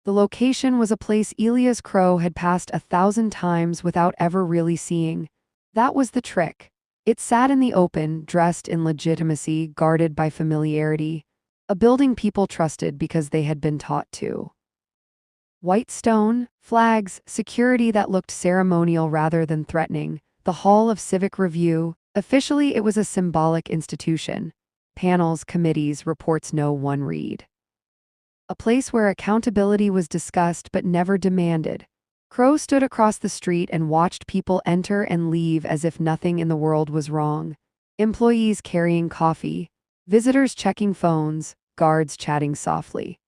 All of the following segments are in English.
The location was a place Elias Crow had passed 1,000 times without ever really seeing. That was the trick. It sat in the open, dressed in legitimacy, guarded by familiarity. A building people trusted because they had been taught to. White stone, flags, security that looked ceremonial rather than threatening. The Hall of Civic Review. Officially, it was a symbolic institution. Panels, committees, reports no one read. A place where accountability was discussed but never demanded. Crow stood across the street and watched people enter and leave as if nothing in the world was wrong. Employees carrying coffee, visitors checking phones, guards chatting softly.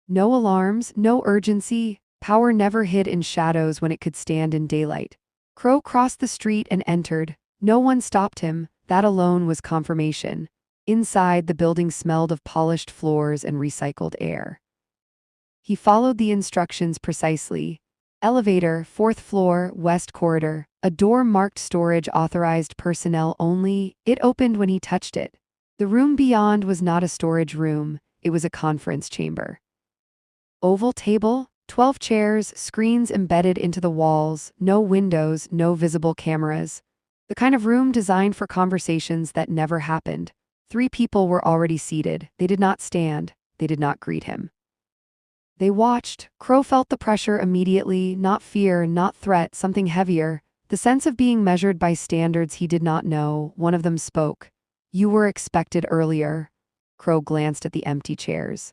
No alarms, no urgency. Power never hid in shadows when it could stand in daylight. Crow crossed the street and entered. No one stopped him. That alone was confirmation. Inside, the building smelled of polished floors and recycled air. He followed the instructions precisely. Elevator, 4th floor, west corridor. A door marked storage authorized personnel only. It opened when he touched it. The room beyond was not a storage room. It was a conference chamber. Oval table, 12 chairs, screens embedded into the walls, no windows, no visible cameras. The kind of room designed for conversations that never happened. 3 people were already seated. They did not stand. They did not greet him. They watched. Crow felt the pressure immediately, not fear, not threat, something heavier. The sense of being measured by standards he did not know. One of them spoke. "You were expected earlier." Crow glanced at the empty chairs.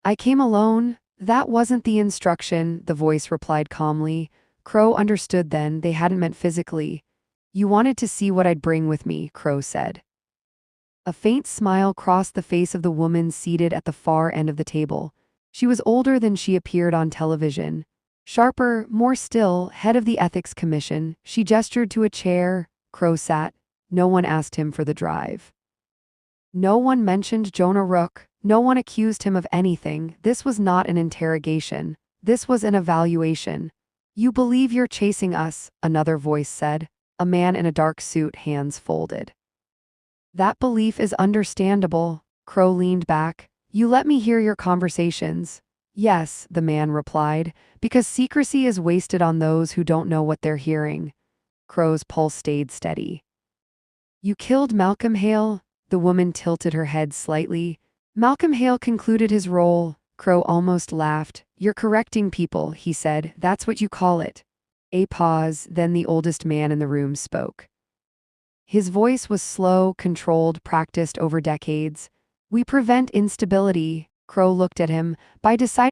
"I came alone." "That wasn't the instruction," the voice replied calmly. Crow understood then, they hadn't meant physically. "You wanted to see what I'd bring with me," Crow said. A faint smile crossed the face of the woman seated at the far end of the table. She was older than she appeared on television. Sharper, more still, head of the Ethics Commission. She gestured to a chair. Crow sat. No one asked him for the drive. No one mentioned Jonah Rook. No one accused him of anything. This was not an interrogation. This was an evaluation. "You believe you're chasing us," another voice said. A man in a dark suit, hands folded. "That belief is understandable." Crow leaned back. "You let me hear your conversations." "Yes," the man replied, "because secrecy is wasted on those who don't know what they're hearing." Crow's pulse stayed steady. "You killed Malcolm Hale?" The woman tilted her head slightly. "Malcolm Hale concluded his role." Crow almost laughed. "You're correcting people," he said. "That's what you call it." A pause, then the oldest man in the room spoke. His voice was slow, controlled, practiced over decades. "We prevent instability." Crow looked at him. "By deciding